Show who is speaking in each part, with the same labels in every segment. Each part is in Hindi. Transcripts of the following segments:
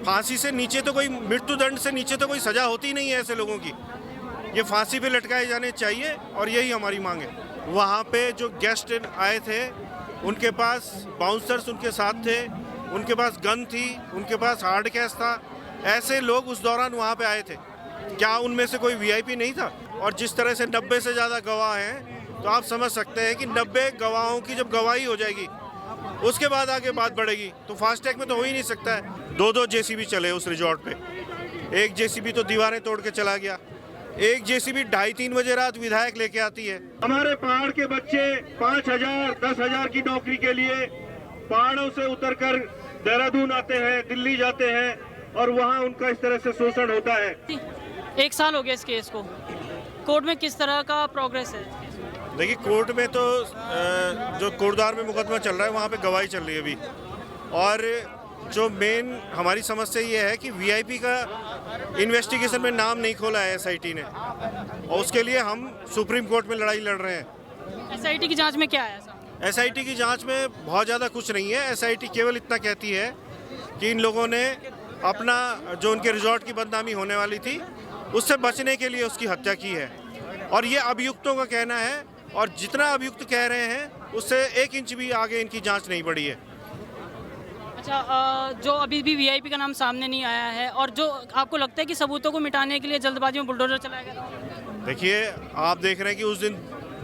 Speaker 1: फांसी से नीचे तो कोई, मृत्यु दंड से नीचे तो कोई सजा होती नहीं है ऐसे लोगों की। ये फांसी पे लटकाए जाने चाहिए और यही हमारी मांग है। वहाँ पे जो गेस्ट आए थे उनके पास बाउंसर्स उनके साथ थे, उनके पास गन थी, उनके पास हार्ड कैश था। ऐसे लोग उस दौरान वहाँ पे आए थे। क्या उनमें से कोई वीआईपी नहीं था? और जिस तरह से 90 से ज़्यादा गवाह हैं, तो आप समझ सकते हैं कि 90 गवाहों की जब गवाही हो जाएगी उसके बाद आगे बात बढ़ेगी। तो फास्ट ट्रैक में तो हो ही नहीं सकता है। 2-2 जेसीबी चले उस रिजॉर्ट पे। एक जेसीबी तो दीवारें तोड़ के चला गया, एक जेसीबी 2:30-3 बजे रात विधायक लेके आती है।
Speaker 2: हमारे पहाड़ के बच्चे 5,000 10,000 की नौकरी के लिए पहाड़ों से उतरकर देहरादून आते हैं, दिल्ली जाते हैं और वहाँ उनका इस तरह से शोषण होता है।
Speaker 3: 1 साल हो गया इस केस को। कोर्ट में किस तरह का प्रोग्रेस है?
Speaker 1: देखिए, कोर्ट में तो जो कोटद्वार में मुकदमा चल रहा है वहाँ पे गवाही चल रही है अभी। और जो मेन हमारी समस्या ये है कि वीआईपी का इन्वेस्टिगेशन में नाम नहीं खोला है एसआईटी ने, और उसके लिए हम सुप्रीम कोर्ट में लड़ाई लड़ रहे हैं।
Speaker 3: एसआईटी की जांच में क्या है?
Speaker 1: एसआईटी की जांच में बहुत ज़्यादा कुछ नहीं है। एसआईटी केवल इतना कहती है कि इन लोगों ने अपना जो उनके रिजॉर्ट की बदनामी होने वाली थी उससे बचने के लिए उसकी हत्या की है, और ये अभियुक्तों का कहना है। और जितना अभियुक्त कह रहे हैं उससे 1 इंच भी आगे इनकी जांच नहीं बढ़ी है।
Speaker 3: अच्छा, जो अभी भी वीआईपी का नाम सामने नहीं आया है, और जो आपको लगता है कि सबूतों को मिटाने के लिए जल्दबाजी में बुलडोजर चलाया गया?
Speaker 1: देखिए, आप देख रहे हैं कि उस दिन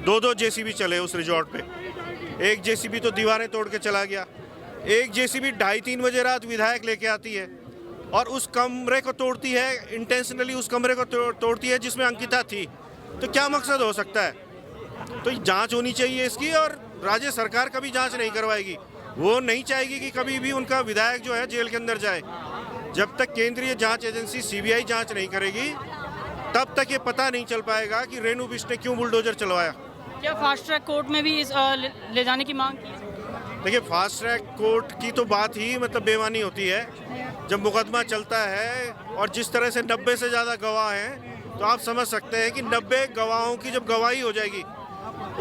Speaker 1: 2-2 जेसीबी चले उस रिजॉर्ट पे। एक जेसीबी तो दीवारें तोड़ के चला गया, एक जेसीबी 2:30-3 बजे रात विधायक लेके आती है और उस कमरे को तोड़ती है, इंटेंशनली उस कमरे को तोड़ती है जिसमें अंकिता थी। तो क्या मकसद हो सकता है? तो जांच होनी चाहिए इसकी, और राज्य सरकार कभी जांच नहीं करवाएगी। वो नहीं चाहेगी कि कभी भी उनका विधायक जो है जेल के अंदर जाए। जब तक केंद्रीय जांच एजेंसी सीबीआई जांच नहीं करेगी तब तक ये पता नहीं चल पाएगा कि रेणु बिष्ट ने क्यों बुलडोजर चलवाया।
Speaker 3: क्या फास्ट ट्रैक कोर्ट में भी ले जाने की मांग की है?
Speaker 1: देखिए, फास्ट ट्रैक कोर्ट की तो बात ही मतलब बेमानी होती है। जब मुकदमा चलता है और जिस तरह से 90 से ज़्यादा गवाह हैं, तो आप समझ सकते हैं कि 90 गवाहों की जब गवाही हो जाएगी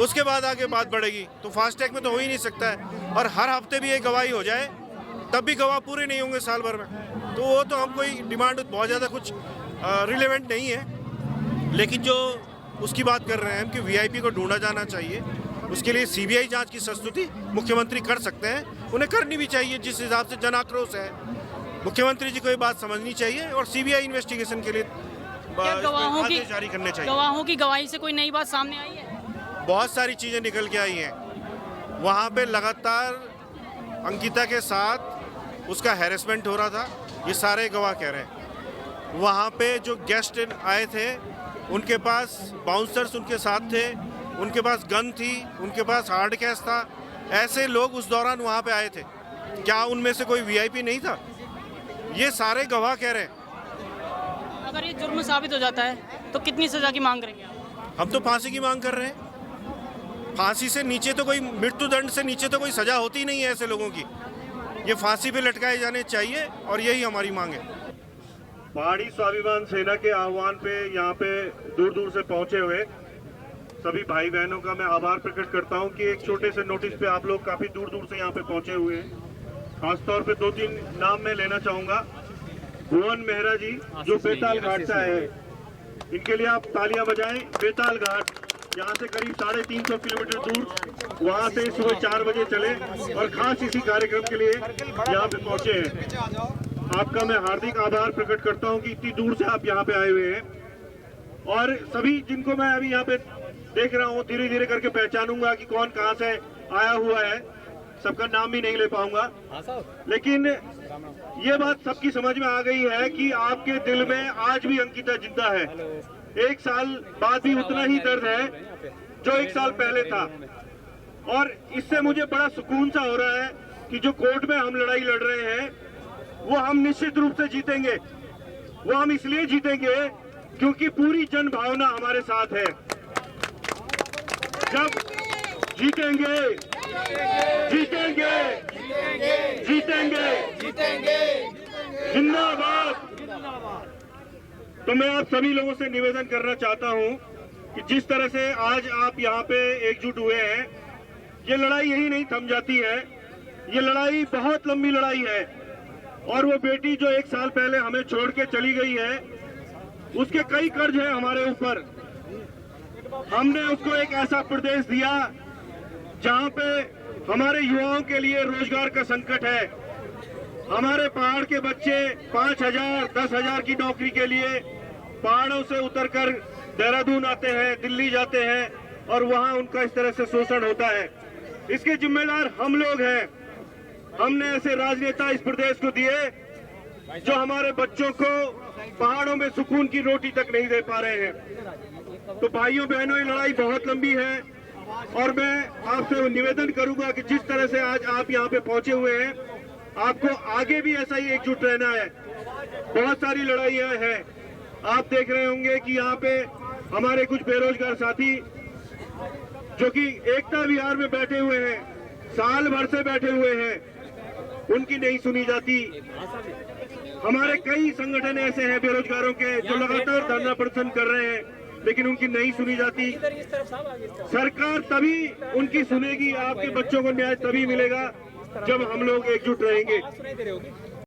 Speaker 1: उसके बाद आगे बात बढ़ेगी। तो फास्ट ट्रैक में तो हो ही नहीं सकता है। और हर हफ्ते भी एक गवाही हो जाए तब भी गवाह पूरे नहीं होंगे साल भर में। तो वो तो हम कोई डिमांड बहुत ज़्यादा कुछ रिलेवेंट नहीं है। लेकिन जो उसकी बात कर रहे हैं हम कि वीआईपी को ढूंढा जाना चाहिए, उसके लिए सीबीआई जांच की प्रस्तुति मुख्यमंत्री कर सकते हैं, उन्हें करनी भी चाहिए। जिस हिसाब से जन आक्रोश है, मुख्यमंत्री जी को ये बात समझनी चाहिए और सीबीआई इन्वेस्टिगेशन के लिए
Speaker 3: गवाहों की
Speaker 1: जारी करने चाहिए।
Speaker 3: गवाहों की गवाही से कोई नई बात सामने आई है?
Speaker 1: बहुत सारी चीज़ें निकल के आई हैं। वहाँ पे लगातार अंकिता के साथ उसका हैरेसमेंट हो रहा था, ये सारे गवाह कह रहे हैं। वहाँ पे जो गेस्ट आए थे उनके पास बाउंसर्स उनके साथ थे, उनके पास गन थी, उनके पास हार्ड कैश था। ऐसे लोग उस दौरान वहाँ पे आए थे। क्या उनमें से कोई वीआईपी नहीं था? ये सारे गवाह कह रहे हैं।
Speaker 3: अगर ये जुर्म साबित हो जाता है तो कितनी सजा की मांग करेंगे आप?
Speaker 1: हम तो फांसी की मांग कर रहे हैं। फांसी से नीचे तो कोई, मृत्यु दंड से नीचे तो कोई सजा होती नहीं है ऐसे लोगों की। ये फांसी पे लटकाए जाने चाहिए और यही हमारी मांग है।
Speaker 2: पहाड़ी स्वाभिमान सेना के आह्वान पे यहाँ पे दूर दूर से पहुंचे हुए सभी भाई बहनों का मैं आभार प्रकट करता हूँ कि एक छोटे से नोटिस पे आप लोग काफी दूर दूर से यहाँ पे पहुंचे हुए हैं। खासतौर पे 2-3 नाम मैं लेना चाहूंगा। भुवन मेहरा जी जो बेताल घाट से आए हैं, इनके लिए आप तालियां बजाएं। बेताल घाट यहाँ से करीब 350 किलोमीटर दूर, वहाँ से सुबह 4 बजे चले और खास इसी कार्यक्रम के लिए यहाँ पे पहुंचे हैं। आपका मैं हार्दिक आभार प्रकट करता हूँ कि इतनी दूर से आप यहाँ पे आए हुए हैं। और सभी जिनको मैं अभी यहाँ पे देख रहा हूँ, धीरे धीरे करके पहचानूंगा कि कौन कहाँ से आया हुआ है। सबका नाम भी नहीं ले पाऊंगा, लेकिन ये बात सबकी समझ में आ गई है कि आपके दिल में आज भी अंकिता जिंदा है। 1 साल बाद भी उतना ही दर्द है जो 1 साल पहले था। और इससे मुझे बड़ा सुकून सा हो रहा है कि जो कोर्ट में हम लड़ाई लड़ रहे हैं वो हम निश्चित रूप से जीतेंगे। वो हम इसलिए जीतेंगे क्योंकि पूरी जन भावना हमारे साथ है। जब जीतेंगे जीतेंगे जीतेंगे जीतेंगे, जिंदाबाद। तो मैं आप सभी लोगों से निवेदन करना चाहता हूं कि जिस तरह से आज आप यहाँ पे एकजुट हुए हैं, ये लड़ाई यही नहीं थम जाती है। ये लड़ाई बहुत लंबी लड़ाई है। और वो बेटी जो 1 साल पहले हमें छोड़ के चली गई है, उसके कई कर्ज है हमारे ऊपर। हमने उसको एक ऐसा प्रदेश दिया जहां पे हमारे युवाओं के लिए रोजगार का संकट है। हमारे पहाड़ के बच्चे 5,000, 10,000 की नौकरी के लिए पहाड़ों से उतरकर देहरादून आते हैं, दिल्ली जाते हैं और वहां उनका इस तरह से शोषण होता है। इसके जिम्मेदार हम लोग हैं। हमने ऐसे राजनेता इस प्रदेश को दिए जो हमारे बच्चों को पहाड़ों में सुकून की रोटी तक नहीं दे पा रहे हैं। तो भाइयों बहनों, ये लड़ाई बहुत लंबी है और मैं आपसे निवेदन करूंगा कि जिस तरह से आज आप यहाँ पे पहुंचे हुए हैं, आपको आगे भी ऐसा ही एकजुट रहना है। बहुत सारी लड़ाइयां हैं। आप देख रहे होंगे कि यहाँ पे हमारे कुछ बेरोजगार साथी जो कि एकता विहार में बैठे हुए हैं, साल भर से बैठे हुए हैं, उनकी नहीं सुनी जाती। हमारे कई संगठन ऐसे हैं बेरोजगारों के जो लगातार धरना प्रदर्शन कर रहे हैं, लेकिन उनकी नहीं सुनी जाती। सरकार तभी उनकी सुनेगी, आपके बच्चों को न्याय तभी मिलेगा जब हम लोग एकजुट रहेंगे।